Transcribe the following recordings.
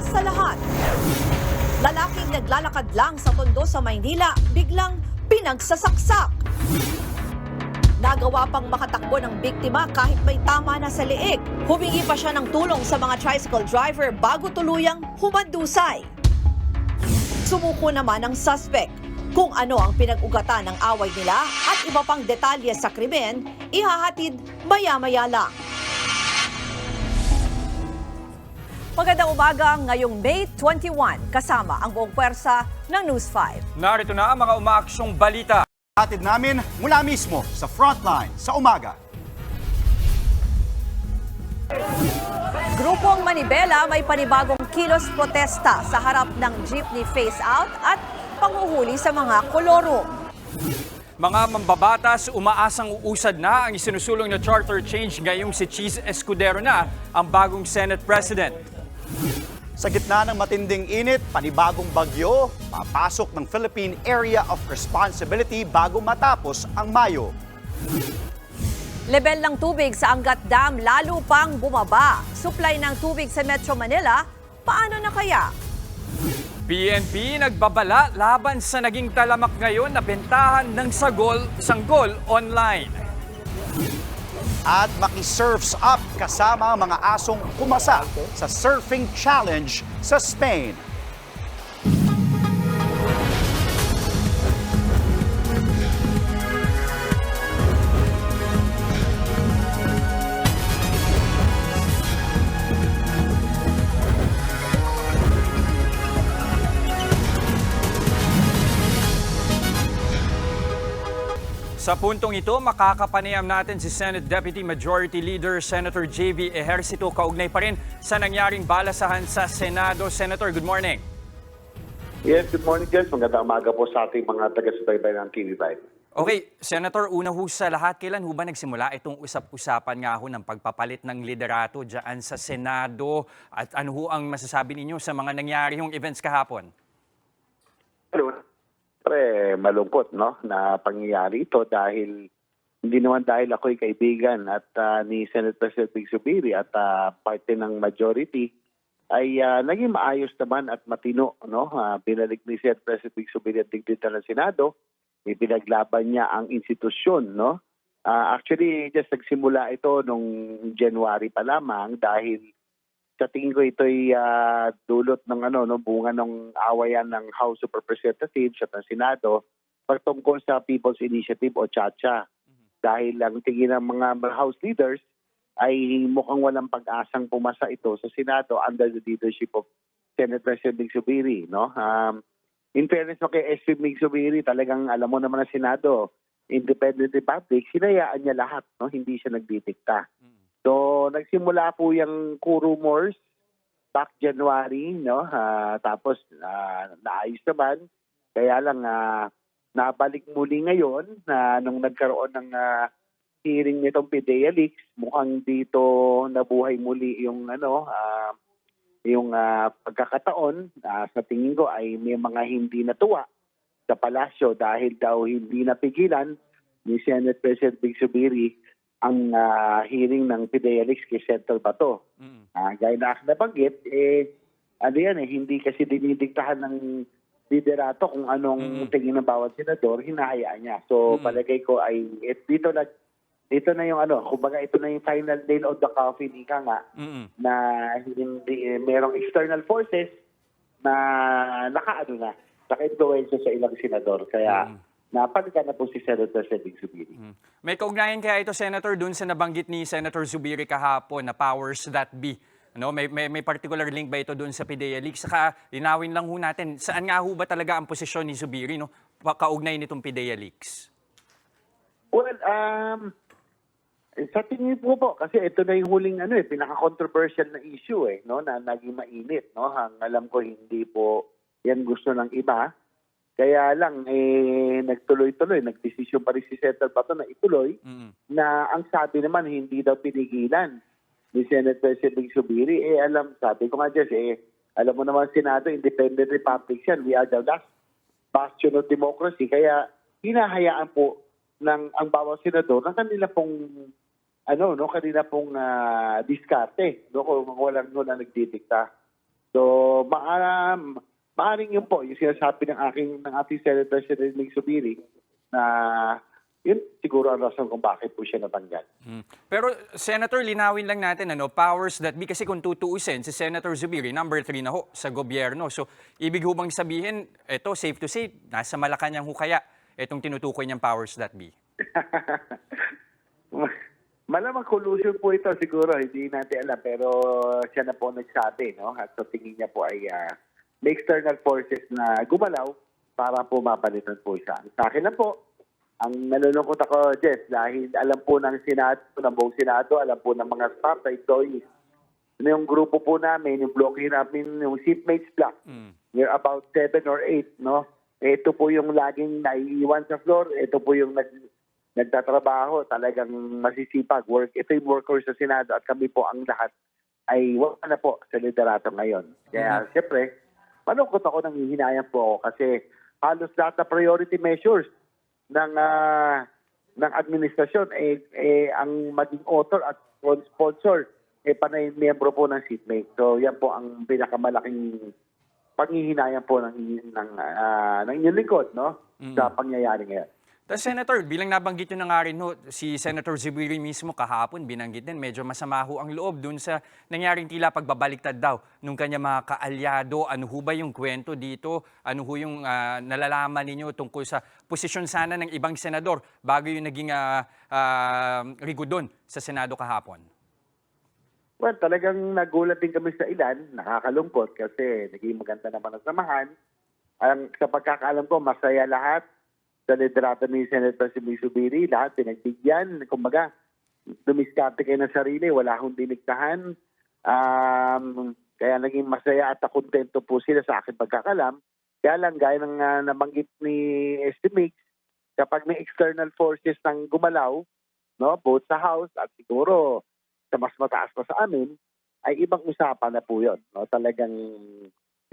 sa lahat. Lalaking naglalakad lang sa tondo sa Maynila, biglang pinagsasaksak. Nagawa pang makatakbo ng biktima kahit may tama na sa leeg. Humingi pa siya ng tulong sa mga tricycle driver bago tuluyang humandusay. Sumuko naman ang suspect. Kung ano ang pinag-ugatan ng away nila at iba pang detalye sa krimen, ihahatid maya-maya lang. Magandang umaga ngayong May 21, kasama ang buong pwersa ng News 5. Narito na ang mga umaaksyong balita. Hatid namin mula mismo sa frontline sa umaga. Grupong Manibela may panibagong kilos protesta sa harap ng jeepney face-out at panghuhuli sa mga kolorong. Mga mambabatas, umaasang uusad na ang isinusulong na charter change ngayong si Cheese Escudero na ang bagong Senate President. Sa gitna ng matinding init, panibagong bagyo, papasok ng Philippine Area of Responsibility bago matapos ang Mayo. Level ng tubig sa Angat Dam lalo pang bumaba. Supply ng tubig sa Metro Manila, paano na kaya? PNP nagbabala laban sa naging talamak ngayon na bentahan ng sanggol online. At maki-surfs up kasama ang mga asong kumasa sa surfing challenge sa Spain. Sa puntong ito, makakapanayam natin si Senate Deputy Majority Leader Senator J.V. Ejercito kaugnay pa rin sa nangyaring balasahan sa Senado. Senator, good morning. Yes, good morning, Jens. Magandang umaga po sa ating mga taga-subaybay ng TV5. Okay, Senator, una ho sa lahat, kailan ho ba nagsimula itong usap-usapan nga ho ng pagpapalit ng liderato dyan sa Senado? At ano ho ang masasabi ninyo sa mga nangyari hong events kahapon? Malungkot no na pangyayari ito dahil hindi naman dahil ako'y kaibigan at ni Senate President Big Zubiri at parte ng majority ay naging maayos naman at matino no. Binalik ni Senate President Big Zubiri ang dignidad ng Senado, ipinaglaban niya ang institusyon no. Actually just nagsimula ito nung January pa lamang dahil sa tingin ko ito'y dulot ng bunga ng awayan ng House of Representatives at ng Senado patungkol sa People's Initiative o CHACHA. Dahil ang tingin ng mga House leaders ay mukhang walang pag-asang pumasa ito sa Senado under the leadership of Senate President Big Zubiri. No? In fairness kay SP Big Zubiri, talagang alam mo naman ang Senado, independent republic, sinayaan niya lahat. No? Hindi siya nagdidikta. So, nagsimula po yung rumors back January, no? Tapos, naayos naman. Kaya lang, nabalik muli ngayon nung nagkaroon ng hearing nitong PIDEA Leaks, mukhang dito nabuhay muli yung, yung pagkakataon. Sa tingin ko ay may mga hindi natuwa sa palasyo dahil daw hindi napigilan ni Senate President Big Zubiri ang hearing ng PIDEA Leaks kay Senator Bato. Gaya na nabanggit, hindi kasi dinidiktahan ng liderato kung anong tingin ng bawat senador, hinahayaan niya. So palagay ko ay dito na yung kumbaga ito na yung final nail of the coffin, ika nga, na hindi merong external forces na naka-influensya sa ilang senador. Kaya napalitan na po si Senator Big Zubiri. May kaugnayan kaya ito, Senator, dun sa nabanggit ni Senator Zubiri kahapon na powers that be. May particular link ba ito dun sa PIDEA Leaks? Saka linawin lang ho natin, saan nga ho ba talaga ang posisyon ni Zubiri kaugnay nitong PIDEA Leaks? Well, sa tingin po, kasi ito na yung huling pinaka-controversial na issue na naging mainit. No? Alam ko hindi po yan gusto ng iba. Kaya lang, nagtuloy-tuloy, nagdesisyon pa rin si Senator Bato na ituloy, na ang sabi naman, hindi daw pinigilan ni Senate President Big Zubiri. Sabi ko nga dyan, alam mo naman, Senado, independent republic yan. We are the last bastion of democracy. Kaya, hinahayaan po ng ang bawat senador ng kanila pong, kanila pong diskarte, kung walang nagdidikta. So, maaring yun po, yung sinasabi ng ating Senator Sherrilyn Zubiri na yun siguro ang rason kung bakit po siya natanggal. Pero Senator, linawin lang natin, powers that be, kasi kung tutuusin, si Senator Zubiri, number 3 na ho sa gobyerno. So, ibig ho bang sabihin, ito, safe to say, nasa Malacanang ho kaya itong tinutukoy niyang powers that be? Malamang collusion po ito siguro, hindi natin alam, pero siya na po nagsabi, no? At sa tingin niya po ay may external forces na gumalaw para po mapalitan po siya. Sa akin lang po, ang nalulungkot ako, Jess, dahil alam po ng Senado, ng buong Senado, alam po ng mga staff na ito, yung grupo po namin, yung bloke namin, yung seatmates block, we're about 7 or 8, no? Ito po yung laging naiiwan sa floor, ito po yung nagtatrabaho, talagang masisipag, team workers sa Senado, at kami po ang lahat ay wala na po sa liderato ngayon. Kaya siyempre, malungkot ako, nanghihinayang po ako kasi halos lahat na priority measures ng administrasyon ang maging author at sponsor panay miyembro po ng seatmate. So yan po ang pinakamalaking panghihinayang po ng inyong lingkod, no? Sa pangyayari ngayon. Tapos Senator, bilang nabanggit nyo na nga rin si Senator Zubiri mismo kahapon, binanggit din, medyo masama ho ang loob dun sa nangyaring tila pagbabaliktad daw nung kanya mga kaalyado. Ano ho ba yung kwento dito? Ano ho yung nalalaman ninyo tungkol sa posisyon sana ng ibang senador bago yung naging rigo dun sa Senado kahapon? Well, talagang nagulat din kami sa ilan, nakakalungkot kasi naging maganda naman ang samahan. Sa pagkakaalam ko, masaya lahat sa liderato ni Senator Zubiri, lahat pinagbigyan. Kumbaga, dumiskarte kayo ng sarili, wala akong diniktahan. Kaya naging masaya at kontento po sila sa akin pagkakalam. Kaya lang, gaya ng nabanggit ni Estimix, kapag may external forces nang gumalaw, no, both sa House at siguro sa mas mataas pa sa amin, ay ibang usapan na po yun. No? Talagang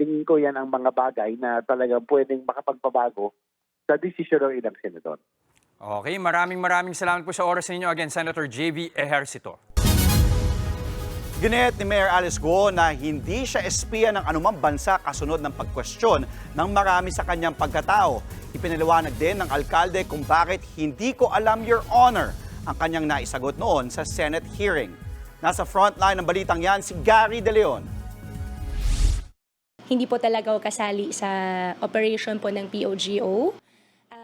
tingin ko yan ang mga bagay na talagang pwedeng makapagpabago sa desisyon ng ilang senador. Okay, maraming salamat po sa oras ninyo. Again, Senator J.V. Ejercito. Ginit ni Mayor Alice Guo na hindi siya espiya ng anumang bansa kasunod ng pagkwestiyon ng marami sa kanyang pagkatao. Ipinaliwanag din ng alkalde kung bakit hindi ko alam, Your Honor, ang kanyang naisagot noon sa Senate hearing. Nasa frontline ng balitang yan si Gary De Leon. Hindi po talaga ako kasali sa operation po ng POGO.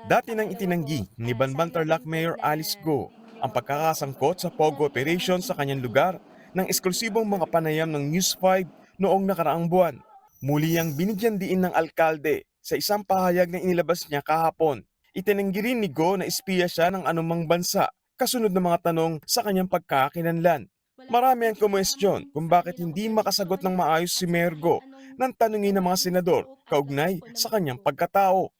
Dati nang itinanggi ni Banban Tarlac Mayor Alice Guo ang pagkakasangkot sa POGO operation sa kanyang lugar ng eksklusibong mga panayam ng News 5 noong nakaraang buwan. Muli ang binigyan diin ng alkalde sa isang pahayag na inilabas niya kahapon. Itinanggi rin ni Guo na espiya siya ng anumang bansa kasunod ng mga tanong sa kanyang pagkakakinlanlan. Marami ang kumwestiyon kung bakit hindi makasagot ng maayos si Mayor Guo nang tanungin ng mga senador kaugnay sa kanyang pagkatao.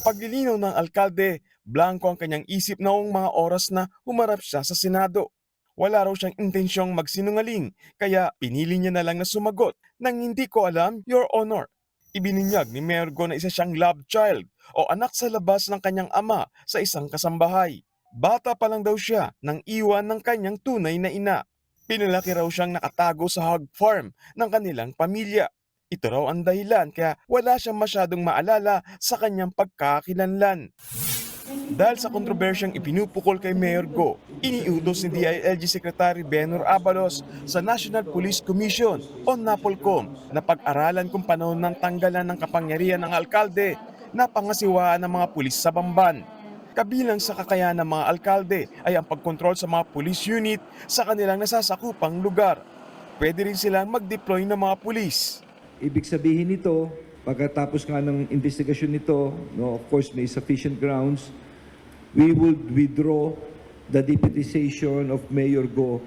Paglilinaw ng alkalde, blanco ang kanyang isip noong mga oras na humarap siya sa Senado. Wala raw siyang intensyong magsinungaling, kaya pinili niya na lang na sumagot nang hindi ko alam, Your Honor. Ibininyag ni Mayor Guo na isa siyang love child o anak sa labas ng kanyang ama sa isang kasambahay. Bata pa lang daw siya nang iwan ng kanyang tunay na ina. Pinalaki raw siyang nakatago sa hog farm ng kanilang pamilya. Ito raw ang dahilan kaya wala siyang masyadong maalala sa kanyang pagkakakilanlan. Dahil sa kontrobersyang ipinupukol kay Mayor Guo, iniutos ni DILG Secretary Benhur Abalos sa National Police Commission o NAPOLCOM na pag-aralan kung panahon ng tanggalan ng kapangyarihan ng alkalde na pangasiwaan ng mga pulis sa Bamban. Kabilang sa kakayahan ng mga alkalde ay ang pagkontrol sa mga police unit sa kanilang nasasakupang lugar. Pwede rin silang mag-deploy ng mga pulis. Ibig sabihin nito, pagkatapos nga ng investigasyon nito, no, of course may sufficient grounds, we will withdraw the deputization of Mayor Guo.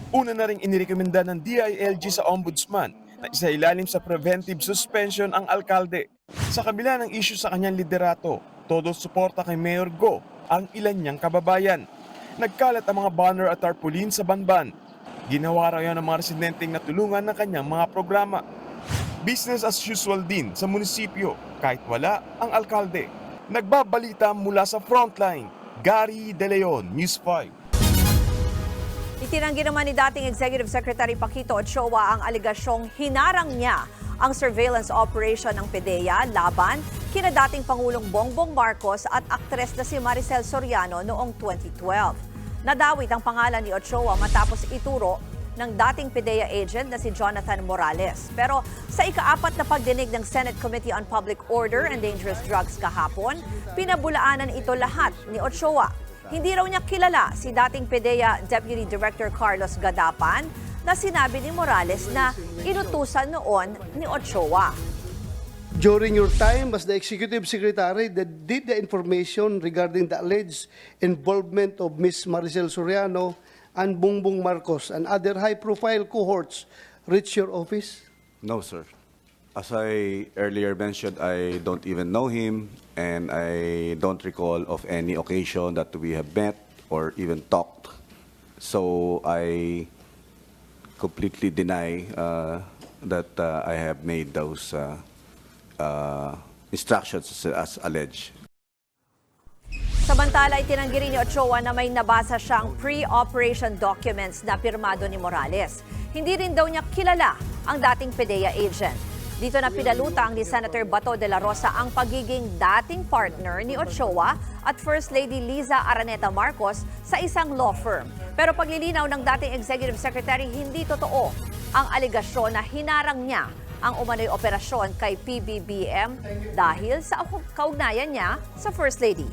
Una na rin inirekomenda ng DILG sa Ombudsman na isailalim sa preventive suspension ang alkalde. Sa kabila ng issue sa kanyang liderato, todo suporta kay Mayor Guo ang ilan niyang kababayan. Nagkalat ang mga banner at tarpaulin sa Banban. Ginawa raw yan ng mga residenteng natulungan ng kanyang mga programa. Business as usual din sa munisipyo kahit wala ang alkalde. Nagbabalita mula sa frontline, Gary De Leon, News 5. Itinanggi naman ni dating Executive Secretary Paquito Ochoa ang aligasyong hinarang niya ang surveillance operation ng PDEA laban kina dating Pangulong Bongbong Marcos at aktres na si Maricel Soriano noong 2012. Nadawit ang pangalan ni Ochoa matapos ituro ng dating PDEA agent na si Jonathan Morales. Pero sa ika-4 na pagdinig ng Senate Committee on Public Order and Dangerous Drugs kahapon, pinabulaanan ito lahat ni Ochoa. Hindi raw niya kilala si dating PDEA Deputy Director Carlos Gadapan na sinabi ni Morales na inutusan noon ni Ochoa. During your time as the Executive Secretary, did the information regarding the alleged involvement of Ms. Maricel Soriano and Bongbong Marcos and other high-profile cohorts reach your office? No, sir. As I earlier mentioned, I don't even know him, and I don't recall of any occasion that we have met or even talked. So I completely deny that I have made those instructions as alleged. Samantala, itinanggi rin ni Ochoa na may nabasa siyang pre-operation documents na pirmado ni Morales. Hindi rin daw niya kilala ang dating PDEA agent. Dito na pinalutang ni Senator Bato de la Rosa ang pagiging dating partner ni Ochoa at First Lady Liza Araneta Marcos sa isang law firm. Pero paglilinaw ng dating Executive Secretary, hindi totoo ang aligasyon na hinarang niya ang umano'y operasyon kay PBBM dahil sa kaugnayan niya sa First Lady.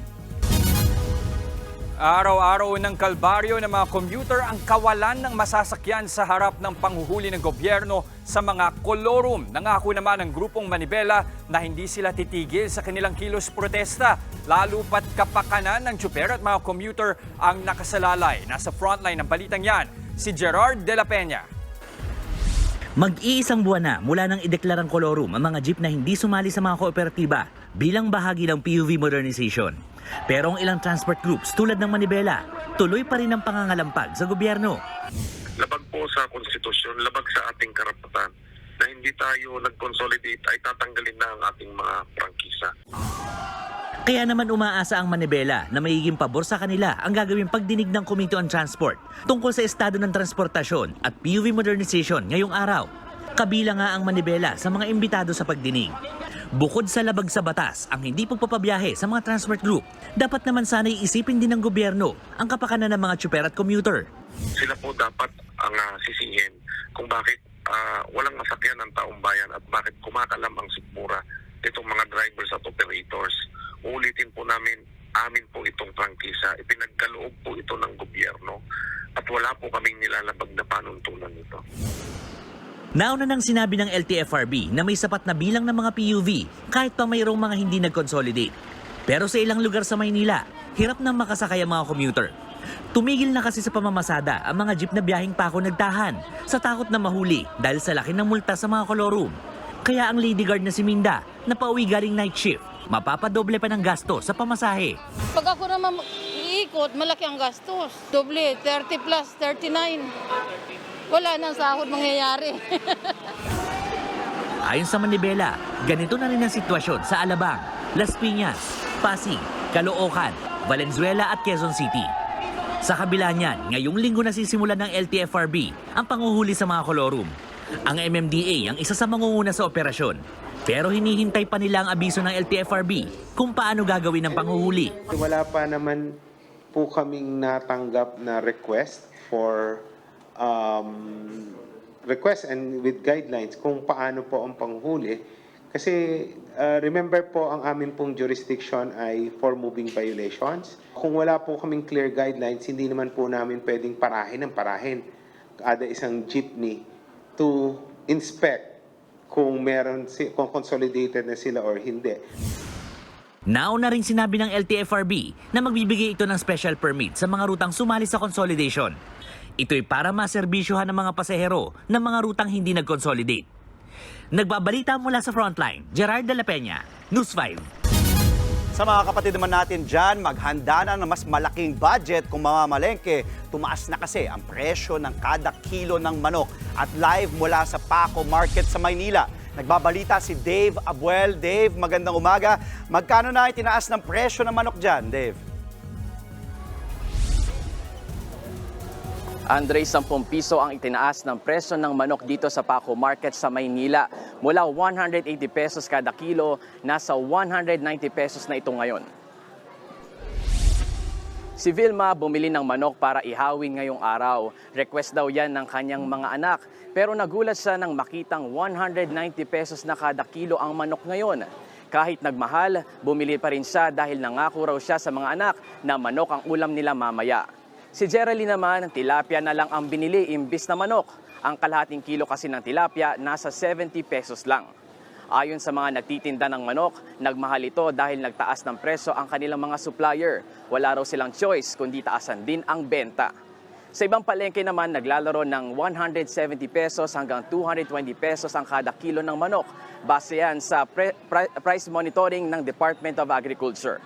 Araw-araw ng kalbaryo ng mga commuter ang kawalan ng masasakyan sa harap ng panghuhuli ng gobyerno sa mga kolorum. Nangako naman ng grupong Manibela na hindi sila titigil sa kanilang kilos protesta. Lalo pat kapakanan ng tsuper at mga commuter ang nakasalalay. Nasa frontline ng balitang yan, si Gerard de la Peña. Mag-iisang buwan na mula nang ideklarang kolorum ang mga jeep na hindi sumali sa mga kooperatiba bilang bahagi ng PUV modernization. Pero ang ilang transport groups tulad ng Manibela, tuloy pa rin ang pangangalampag sa gobyerno. Labag po sa konstitusyon, labag sa ating karapatan na hindi tayo nag-consolidate ay tatanggalin na ang ating mga prangkisa. Kaya naman umaasa ang Manibela na magiging pabor sa kanila ang gagawing pagdinig ng Committee on Transport tungkol sa estado ng transportasyon at PUV modernization ngayong araw. Kabila nga ang Manibela sa mga imbitado sa pagdinig. Bukod sa labag sa batas ang hindi pagpapabiyahe sa mga transport group, dapat naman sana'y isipin din ng gobyerno ang kapakanan ng mga tsuper at commuter. Sila po dapat ang sisihin kung bakit walang masakyan ng taong bayan at bakit kumakalam ang sikmura itong mga drivers at operators. Uulitin po namin, amin po itong prangkisa, ipinagkaloob po ito ng gobyerno at wala po kaming nilalabag na panuntunan nito. Nauna nang sinabi ng LTFRB na may sapat na bilang ng mga PUV kahit pa mayroong mga hindi nag-consolidate. Pero sa ilang lugar sa Maynila, hirap nang makasakay ang mga commuter. Tumigil na kasi sa pamamasada ang mga jeep na biyaheng pako nagtahan sa takot na mahuli dahil sa laki ng multa sa mga kolorum. Kaya ang lady guard na si Minda na pauwi galing night shift, mapapadoble pa ng gasto sa pamasahe. Pag ako naman iikot, malaki ang gastos. Doble, 30 plus 39. Wala nang sahod mangyayari. Ayon sa Manibela, ganito na rin ang sitwasyon sa Alabang, Las Piñas, Pasig, Caloocan, Valenzuela at Quezon City. Sa kabila niyan, ngayong linggo na sisimulan ng LTFRB ang panguhuli sa mga kolorum. Ang MMDA ang isa sa mangunguna sa operasyon. Pero hinihintay pa nila ang abiso ng LTFRB kung paano gagawin ang panguhuli. Wala pa naman po kaming natanggap na request for request and with guidelines kung paano po ang panghuli. Kasi remember po, ang amin pong jurisdiction ay for moving violations. Kung wala po kaming clear guidelines, hindi naman po namin pwedeng parahin ng parahin kada isang jeepney to inspect kung kung consolidated na sila or hindi. Nauna rin sinabi ng LTFRB na magbibigay ito ng special permit sa mga rutang sumali sa consolidation. Ito'y para maserbisyohan ng mga pasahero ng mga rutang hindi nag-consolidate. Nagbabalita mula sa Frontline, Gerard de la Peña, News 5. Sa mga kapatid naman natin dyan, maghanda na ng mas malaking budget kung mamamalengke. Tumaas na kasi ang presyo ng kada kilo ng manok. At live mula sa Paco Market sa Maynila, nagbabalita si Dave Abuel. Dave, magandang umaga. Magkano na itinaas ng presyo ng manok dyan, Dave? Andre, 10 piso ang itinaas ng presyo ng manok dito sa Paco Market sa Maynila. Mula 180 pesos kada kilo, nasa 190 pesos na ito ngayon. Si Vilma bumili ng manok para ihawin ngayong araw. Request daw yan ng kanyang mga anak. Pero nagulat siya nang makitang 190 pesos na kada kilo ang manok ngayon. Kahit nagmahal, bumili pa rin siya dahil nangako raw siya sa mga anak na manok ang ulam nila mamaya. Si Geraldine naman, tilapia na lang ang binili imbis na manok. Ang kalahating kilo kasi ng tilapia nasa 70 pesos lang. Ayon sa mga nagtitinda ng manok, nagmahal ito dahil nagtaas ng presyo ang kanilang mga supplier. Wala raw silang choice kundi taasan din ang benta. Sa ibang palengke naman, naglalaro ng 170 pesos hanggang 220 pesos ang kada kilo ng manok. Base yan sa price monitoring ng Department of Agriculture.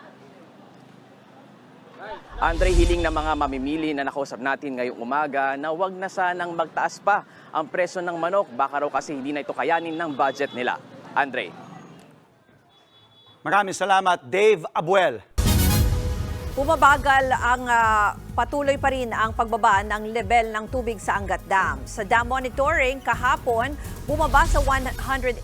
Andre, hiling ng mga mamimili na nakausap natin ngayong umaga na wag na sanang magtaas pa ang presyo ng manok. Baka raw kasi hindi na ito kayanin ng budget nila. Andre. Maraming salamat, Dave Abuel. Bumabagal ang patuloy pa rin ang pagbaba ng level ng tubig sa Angat Dam. Sa dam monitoring kahapon, bumaba sa 180.73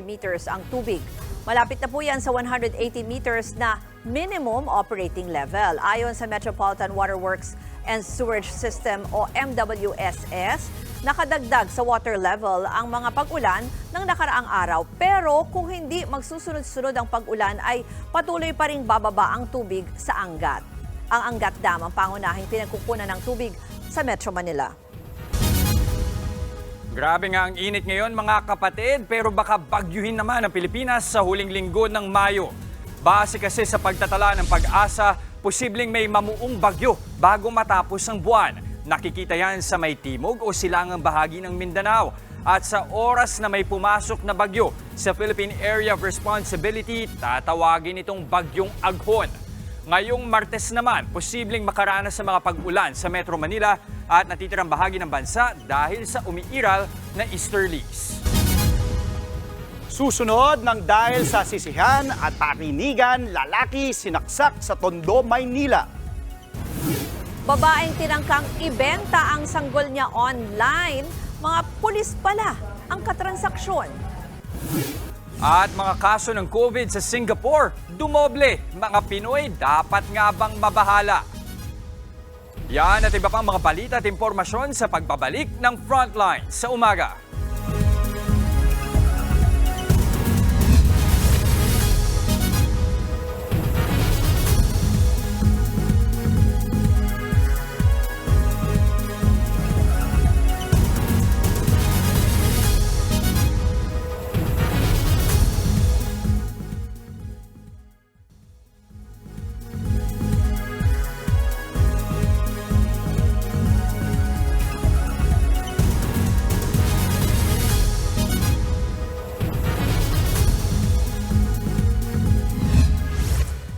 meters ang tubig. Malapit na po yan sa 180 meters na minimum operating level. Ayon sa Metropolitan Waterworks and Sewerage System o MWSS, nakadagdag sa water level ang mga pag-ulan ng nakaraang araw. Pero kung hindi magsusunod-sunod ang pag-ulan ay patuloy pa ring bababa ang tubig sa Angat. Ang Angat Dam ang pangunahing pinagkukunan ng tubig sa Metro Manila. Grabe nga ang init ngayon mga kapatid, pero baka bagyuhin naman ang Pilipinas sa huling linggo ng Mayo. Base kasi sa pagtatala ng Pag-asa, posibleng may mamuong bagyo bago matapos ang buwan. Nakikita yan sa may timog o silangang bahagi ng Mindanao. At sa oras na may pumasok na bagyo sa Philippine Area of Responsibility, tatawagin itong bagyong Aghon. Ngayong Martes naman, posibleng makaranas sa mga pag-ulan sa Metro Manila at natitirang bahagi ng bansa dahil sa umiiral na easterlies. Susunod ng dahil sa sisihan at parinigan, lalaki sinaksak sa Tondo, Maynila. Babaeng tinangkang ibenta ang sanggol niya online, mga pulis pala ang katransaksyon. At mga kaso ng COVID sa Singapore, dumoble. Mga Pinoy dapat nga bang mabahala? Yan at iba pang mga balita at impormasyon sa pagbabalik ng Frontline sa umaga.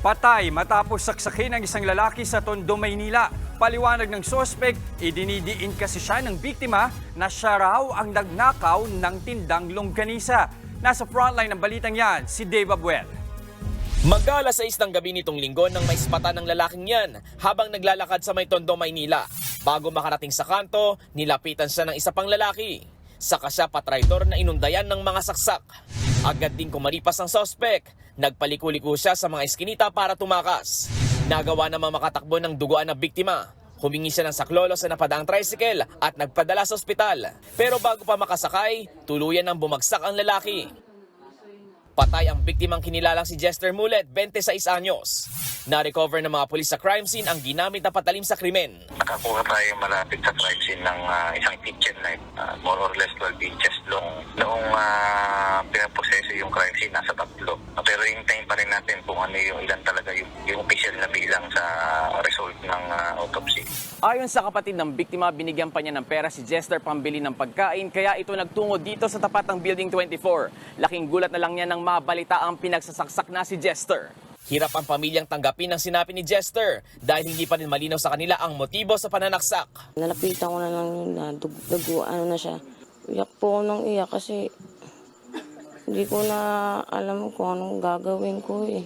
Patay matapos saksakin ng isang lalaki sa Tondo, Maynila. Paliwanag ng sospek, idinidiin kasi siya ng biktima na siya raw ang nagnakaw ng tindang longganisa. Nasa frontline ng balitang yan, si Dave Abuel. Mag-alas 6 ng gabi nitong linggo nang maispatan ng lalaking yan habang naglalakad sa may Tondo, Maynila. Bago makarating sa kanto, nilapitan siya ng isa pang lalaki. Saka siya patraitor na inundayan ng mga saksak. Agad din kumaripas ang sospek. Nagpaliko-liko siya sa mga eskinita para tumakas. Nagawa namang makatakbo ng duguan na biktima. Humingi siya ng saklolo sa napadaang tricycle at nagpadala sa ospital. Pero bago pa makasakay, tuluyan ang bumagsak ang lalaki. Patay ang biktimang kinilalang si Jester Mulet, 26 anyos. Na-recover ng mga pulis sa crime scene ang ginamit na patalim sa krimen. Nakakuha tayo malapit sa crime scene ng isang kitchen knife, more or less 12 inches long. Noong pinaproseso yung crime scene, nasa 3. Pero hintayin pa rin natin kung ano yung ilan talaga yung official na bilang sa result ng autopsy. Ayon sa kapatid ng biktima, binigyan pa niya ng pera si Jester pambili ng pagkain, kaya ito nagtungo dito sa tapat ng Building 24. Laking gulat na lang niya nang mabalita ang pinagsasaksak na si Jester. Hirap ang pamilyang tanggapin ang sinabi ni Jester dahil hindi pa rin malinaw sa kanila ang motibo sa pananaksak. Nalapitan ko na lang yun na ano na siya. Iyak po ako ng iyak kasi hindi ko na alam kung anong gagawin ko eh.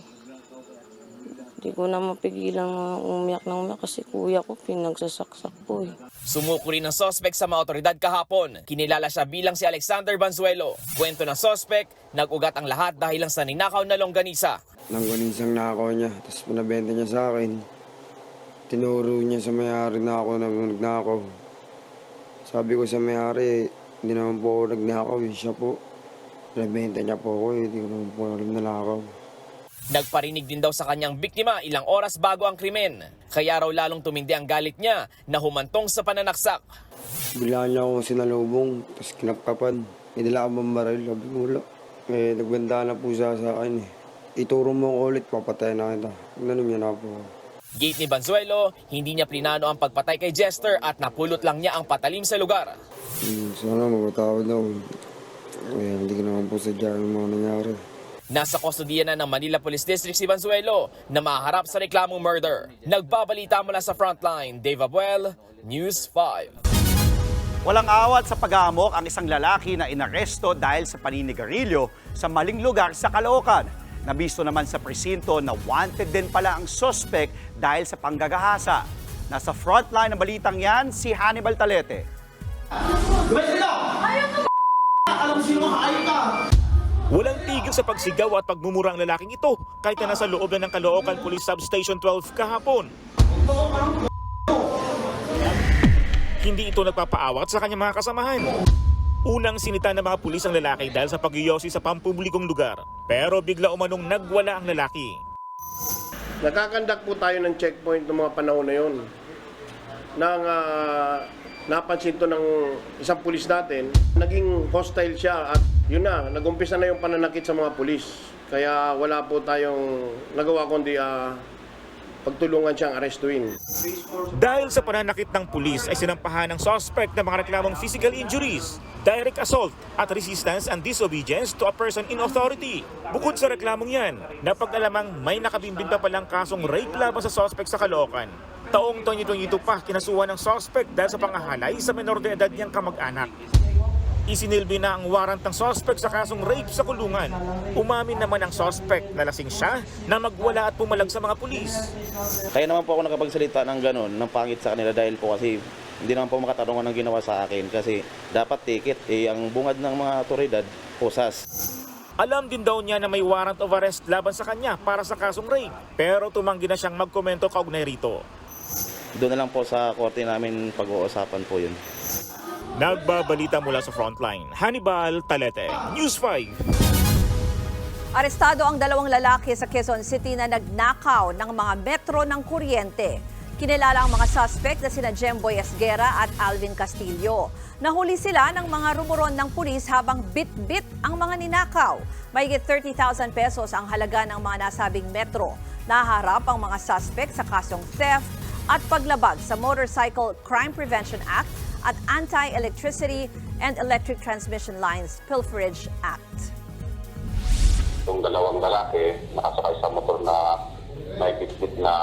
Hindi ko na mapigilan umiyak ng umiyak kasi kuya ko pinagsasaksak po eh. Sumuko rin ang sospek sa mga otoridad kahapon. Kinilala siya bilang si Alexander Banzuelo. Kwento ng sospek, nag-ugat ang lahat dahil lang sa ninakaw na longganisa. Langganisang nakaw niya, tapos pinabenta niya sa akin. Tinuro niya sa may-ari na ako nagnakaw. Sabi ko sa may-ari, hindi naman po ako nagnakaw, siya po. Pinabenta niya po ako, hindi ko naman po alam na nakaw. Nagparinig din daw sa kanyang biktima ilang oras bago ang krimen. Kaya raw lalong tumindi ang galit niya na humantong sa pananaksak. Bigla niya akong sinalubong, tapos kinapkapan. May dala akong baril, sabi ko wala. Nagbanda na po siya sa akin eh. Ituro mo ko ulit, papatay na kita. Ganun niya na po. Gate ni Banzuelo, hindi niya plinano ang pagpatay kay Jester at napulot lang niya ang patalim sa lugar. Sana magpatawad na ako. Hindi ko naman po sadya yung mga nangyari. Nasa kustodiya na ng Manila Police District si Banzuelo na maharap sa reklamong murder. Nagbabalita mula sa frontline, Dave Abuel, News 5. Walang awat sa pag-aamok ang isang lalaki na inaresto dahil sa paninigarilyo sa maling lugar sa Caloocan. Nabisto naman sa presinto na wanted din pala ang suspect dahil sa panggagahasa. Nasa frontline ng balitang yan, si Hannibal Talete. Walang tigil sa pagsigaw at pagmumura ang lalaking ito kahit na nasa loob na ng Caloocan Police Substation 12 kahapon. Hindi ito nagpapaawat sa kanyang mga kasamahan. Unang sinita ng mga pulis ang lalaki dahil sa pagyoyosi sa pampublikong lugar. Pero bigla umanong nagwala ang lalaki. Nakakandak po tayo ng checkpoint ng mga panahon na yun. Nang napansin to ng isang pulis natin, naging hostile siya at yun na, nag-umpisa na yung pananakit sa mga pulis. Kaya wala po tayong nagawa kundi pagtulungan siyang arestuin. Dahil sa pananakit ng pulis ay sinampahan ng suspect ng mga reklamong physical injuries, direct assault at resistance and disobedience to a person in authority. Bukod sa reklamong yan, napag-alamang may nakabimbing pa palang kasong rape laban sa suspect sa Caloocan. Taong 2022 pa kinasuhan ng suspect dahil sa pangahalay sa menor de edad niyang kamag-anak. Isinilbi na ang warrant ng suspect sa kasong rape sa kulungan. Umamin naman ang suspect na lasing siya na magwala at pumalag sa mga pulis. Kaya naman po ako nakapagsalita ng gano'n, ng pangit sa kanila dahil po kasi hindi naman po makatarungan ng ginawa sa akin kasi dapat ticket, ang bungad ng mga otoridad, posas. Alam din daw niya na may warrant of arrest laban sa kanya para sa kasong rape, pero tumanggi na siyang magkomento kaugnay rito. Doon na lang po sa korte namin pag-uusapan po yun. Nagbabalita mula sa frontline, Hannibal Talete, News 5. Arestado ang dalawang lalaki sa Quezon City na nagnakaw ng mga metro ng kuryente. Kinilala ang mga suspect na sina Jemboy Esguera at Alvin Castillo. Nahuli sila ng mga rumuron ng pulis habang bit-bit ang mga ninakaw. Mahigit 30,000 pesos ang halaga ng mga nasabing metro. Naharap ang mga suspect sa kasong theft at paglabag sa Motorcycle Crime Prevention Act at Anti-Electricity and Electric Transmission Lines Pilferage Act. Itong dalawang lalaki nakasakay sa motor na may bitbit na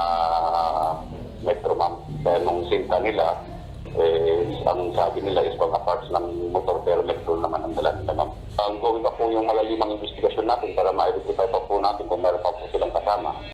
metro ma'am. Kaya nung sinta nila, ang sabi nila is mga parts ng motor pero metro naman ang dala nila ma'am. Ang gawin pa po yung malalimang investigasyon natin para ma-identify pa po natin kung meron pa po silang kasama.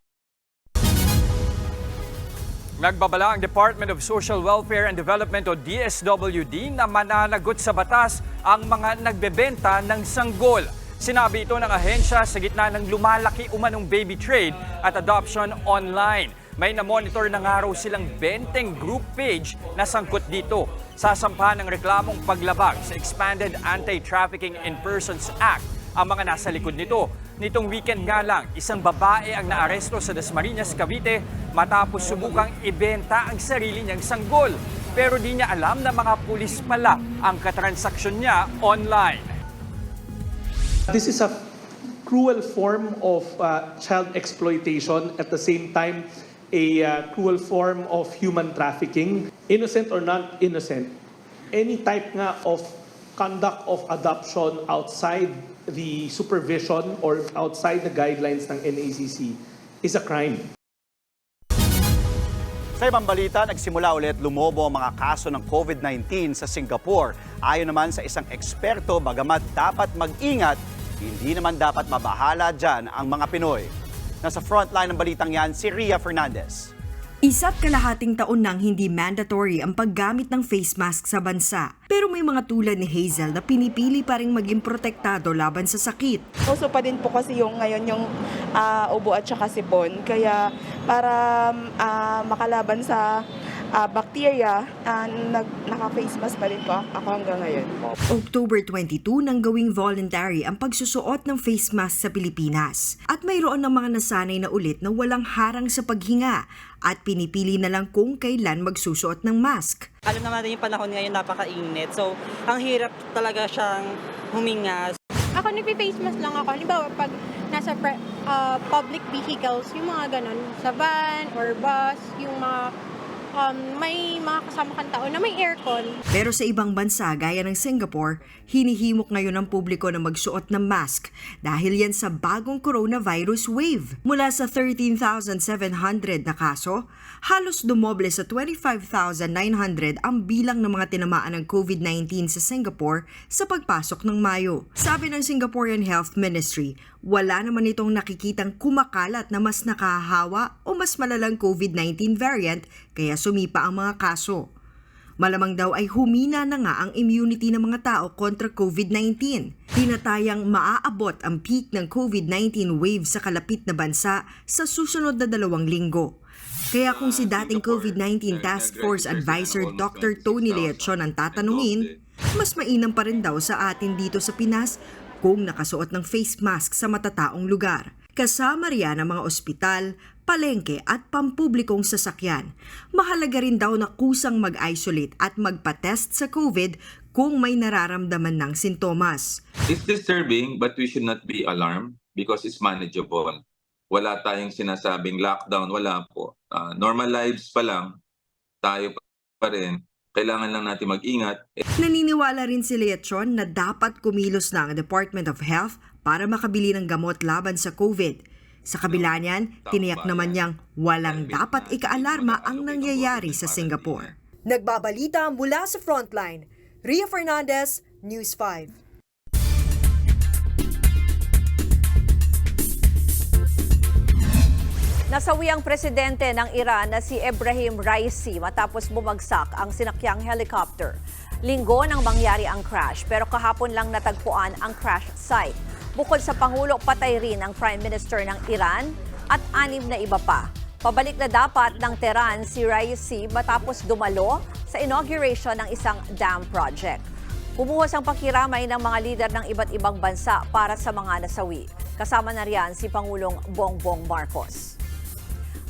Nagbabala ang Department of Social Welfare and Development o DSWD na mananagot sa batas ang mga nagbebenta ng sanggol. Sinabi ito ng ahensya sa gitna ng lumalaki umanong baby trade at adoption online. May na-monitor na nga raw silang 20 group page na sangkot dito. Sasampahan ng reklamong paglabag sa Expanded Anti-Trafficking in Persons Act ang mga nasa likod nito. Nitong weekend nga lang, isang babae ang naaresto sa Dasmariñas, Cavite matapos subukang ibenta ang sarili niyang sanggol. Pero di niya alam na mga pulis pala ang katransaksyon niya online. This is a cruel form of child exploitation, at the same time a cruel form of human trafficking, innocent or not innocent. Any type nga of conduct of adoption outside the supervision or outside the guidelines ng NACC is a crime. Sa ibang balita, nagsimula ulit lumobo ang mga kaso ng COVID-19 sa Singapore. Ayon naman sa isang eksperto, bagamat dapat mag-ingat, hindi naman dapat mabahala dyan ang mga Pinoy. Nasa frontline ng balitang yan, si Ria Fernandez. Isa't kalahating taon nang hindi mandatory ang paggamit ng face mask sa bansa. Pero may mga tulad ni Hazel na pinipili pa rin maging protektado laban sa sakit. Uso pa din po kasi yung ngayon yung ubo at saka sipon. Kaya para makalaban sa bacteria, naka-face mask pa rin po ako hanggang ngayon. October 22 nang gawing voluntary ang pagsusuot ng face mask sa Pilipinas. At mayroon ng mga nasanay na ulit na walang harang sa paghinga at pinipili na lang kung kailan magsusuot ng mask. Alam naman natin yung panahon ngayon napakainit. So, ang hirap talaga siyang huminga. Ako nagpi-face mask lang ako. Halimbawa, pag nasa public vehicles, yung mga ganun, sa van or bus, yung mga may mga kasama kang tao na may aircon. Pero sa ibang bansa gaya ng Singapore, hinihimok ngayon ng publiko na magsuot ng mask dahil yan sa bagong coronavirus wave. Mula sa 13,700 na kaso, halos dumoble sa 25,900 ang bilang ng mga tinamaan ng COVID-19 sa Singapore sa pagpasok ng Mayo. Sabi ng Singaporean Health Ministry, wala naman itong nakikitang kumakalat na mas nakahahawa o mas malalang COVID-19 variant kaya sumipa ang mga kaso. Malamang daw ay humina na nga ang immunity ng mga tao kontra COVID-19. Tinatayang maaabot ang peak ng COVID-19 wave sa kalapit na bansa sa susunod na 2 linggo. Kaya kung si dating COVID-19 Task Force Advisor Dr. Tony Leachon ang tatanungin, mas mainam pa rin daw sa atin dito sa Pinas kung nakasuot ng face mask sa matataong lugar. Kasama riyan ang mga ospital, palengke at pampublikong sasakyan. Mahalaga rin daw na kusang mag-isolate at magpa-test sa COVID kung may nararamdaman ng sintomas. It's disturbing but we should not be alarmed because it's manageable. Wala tayong sinasabing lockdown, wala po. Normal lives pa lang, tayo pa rin. Kailangan lang natin mag-ingat. Naniniwala rin si Leachon na dapat kumilos na ang Department of Health para makabili ng gamot laban sa COVID. Sa kabila niyan, tiniyak naman niyang walang dapat ikaalarma ang nangyayari sa Singapore. Nagbabalita mula sa Frontline, Ria Fernandez, News 5. Nasawi ang presidente ng Iran na si Ebrahim Raisi matapos bumagsak ang sinakyang helicopter. Linggo nang mangyari ang crash pero kahapon lang natagpuan ang crash site. Bukod sa Pangulo, patay rin ang Prime Minister ng Iran at 6 na iba pa. Pabalik na dapat ng Tehran si Raisi matapos dumalo sa inauguration ng isang dam project. Bumuhos ang pakiramay ng mga lider ng iba't ibang bansa para sa mga nasawi. Kasama na riyan si Pangulong Bongbong Marcos.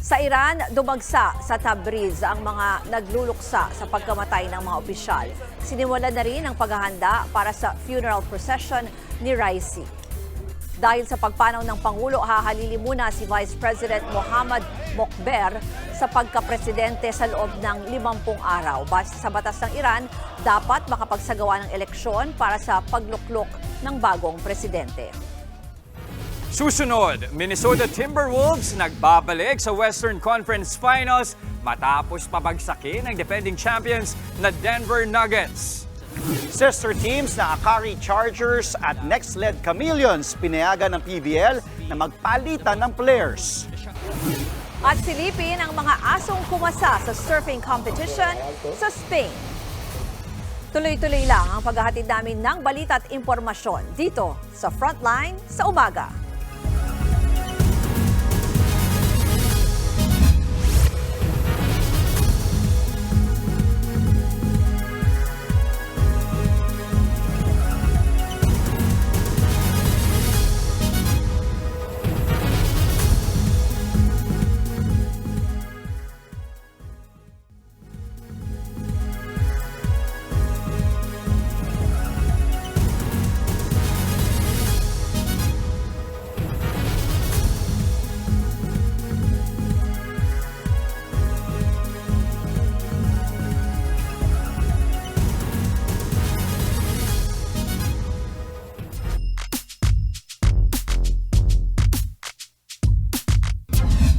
Sa Iran, dumagsa sa Tabriz ang mga nagluluksa sa pagkamatay ng mga opisyal. Sinimulan na rin ang paghahanda para sa funeral procession ni Raisi. Dahil sa pagpanaw ng Pangulo, hahalili muna si Vice President Mohammad Mokber sa pagkapresidente sa loob ng 50 araw. Base sa batas ng Iran, dapat makapagsagawa ng eleksyon para sa pagluklok ng bagong presidente. Susunod, Minnesota Timberwolves nagbabalik sa Western Conference Finals matapos pabagsakin ng defending champions na Denver Nuggets. Sister teams na Akari Chargers at Next-led Chameleons pinayagan ng PBL na magpalitan ng players. At silipin ang mga asong kumasa sa surfing competition sa Spain. Tuloy-tuloy lang ang paghahatid namin ng balita at impormasyon dito sa Frontline sa umaga.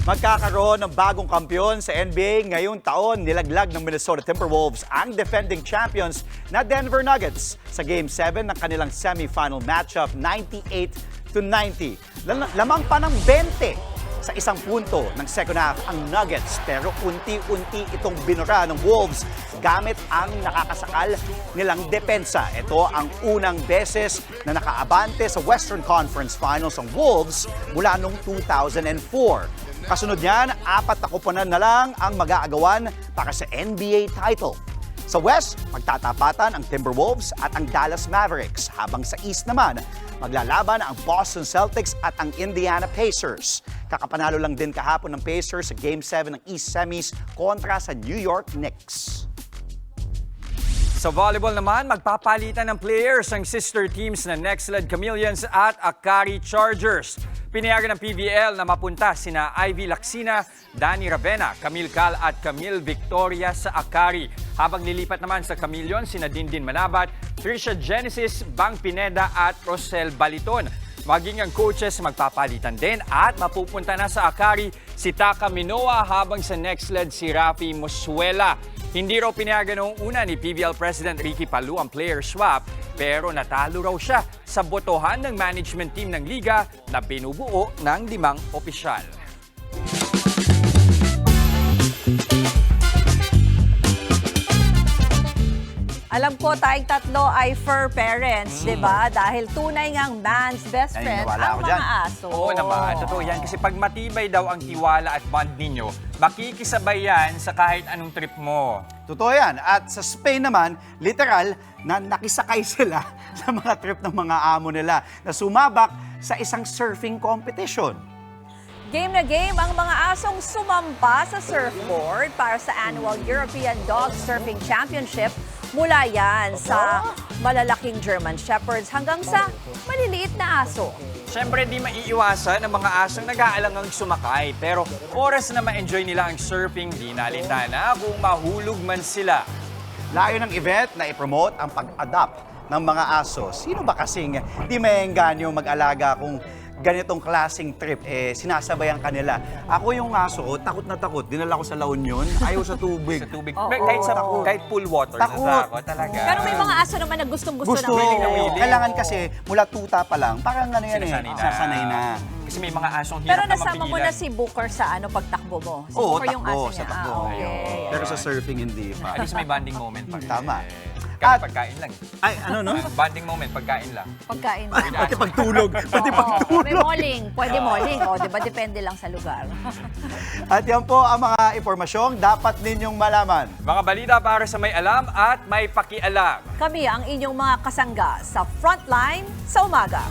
Magkakaroon ng bagong kampiyon sa NBA ngayong taon. Nilaglag ng Minnesota Timberwolves ang defending champions na Denver Nuggets sa Game 7 ng kanilang semifinal matchup 98-90. Lamang pa ng 20 sa isang punto ng second half ang Nuggets pero unti-unti itong binura ng Wolves gamit ang nakakasakal nilang depensa. Ito ang unang beses na nakaabante sa Western Conference Finals ang Wolves mula noong 2004. Kasunod niyan, 4 na koponan na lang ang mag-aagawan para sa NBA title. Sa West, magtatapatan ang Timberwolves at ang Dallas Mavericks, habang sa East naman, maglalaban ang Boston Celtics at ang Indiana Pacers. Kakapanalo lang din kahapon ng Pacers sa Game 7 ng East Semis kontra sa New York Knicks. Sa volleyball naman, magpapalitan ng players ang sister teams na Nextled Chameleons at Akari Chargers. Pinayagan ng PVL na mapunta sina Ivy Lacsina, Danny Ravena, Camille Cal at Camille Victoria sa Akari. Habang lilipat naman sa Chameleons sina Dindin Manabat, Trisha Genesis, Bang Pineda at Rosel Baliton. Maging ang coaches magpapalitan din at mapupunta na sa Akari si Taka Minoa habang sa Nextled si Rafi Musuela. Hindi raw pinayagan noong una ni PVL President Ricky Palu ang player swap pero natalo raw siya sa botohan ng management team ng liga na binubuo ng 5 opisyal. Alam ko tayong tatlo ay fur parents, di ba? Dahil tunay ngang man's best Ay, friend nawala ang ako mga dyan. aso. Oo naman, totoo yan. Kasi pag matibay daw ang tiwala at bond ninyo, makikisabay yan sa kahit anong trip mo. Totoo yan. At sa Spain naman, literal na nakisakay sila sa mga trip ng mga amo nila na sumabak sa isang surfing competition. Game na game ang mga asong sumampa sa surfboard para sa annual European Dog Surfing Championship. Mula yan sa malalaking German Shepherds hanggang sa maliliit na aso. Siyempre, di maiiwasan ang mga asong nag-aalangang sumakay. Pero oras na ma-enjoy nila ang surfing, di nalitana kung mahulog man sila. Layo ng event na ipromote ang pag-adapt ng mga aso. Sino ba kasing di maengganyo mag-alaga kung ganitong klaseng trip, sinasabayan kanila. Ako yung aso ko, takot na takot. Dinala ko sa La Union, ayaw sa tubig. Sa tubig. Oo. Kahit pool water. Takot. Talaga. Pero may mga aso naman na gustong-gusto Gusto. na willing. Kailangan kasi mula tuta pa lang, parang ano yan sasanay na. Kasi may mga asong hirap Pero na nasama mo mapigilan. na si Booker sa pagtakbo mo. Si Oo, Booker yung aso takbo, niya. sa takbo. Okay. Pero sa surfing, hindi pa. At least may bonding moment pa rin. Tama. Kami pagkain lang. Ay, ano no? Bonding moment, pagkain lang. Pagkain. Pati pagtulog. Pati Oo, pagtulog. may malling. Pwede malling. O, di ba? Depende lang sa lugar. At yan po ang mga impormasyong dapat ninyong malaman. Mga balita para sa may alam at may pakialam. Kami ang inyong mga kasangga sa Frontline sa umaga.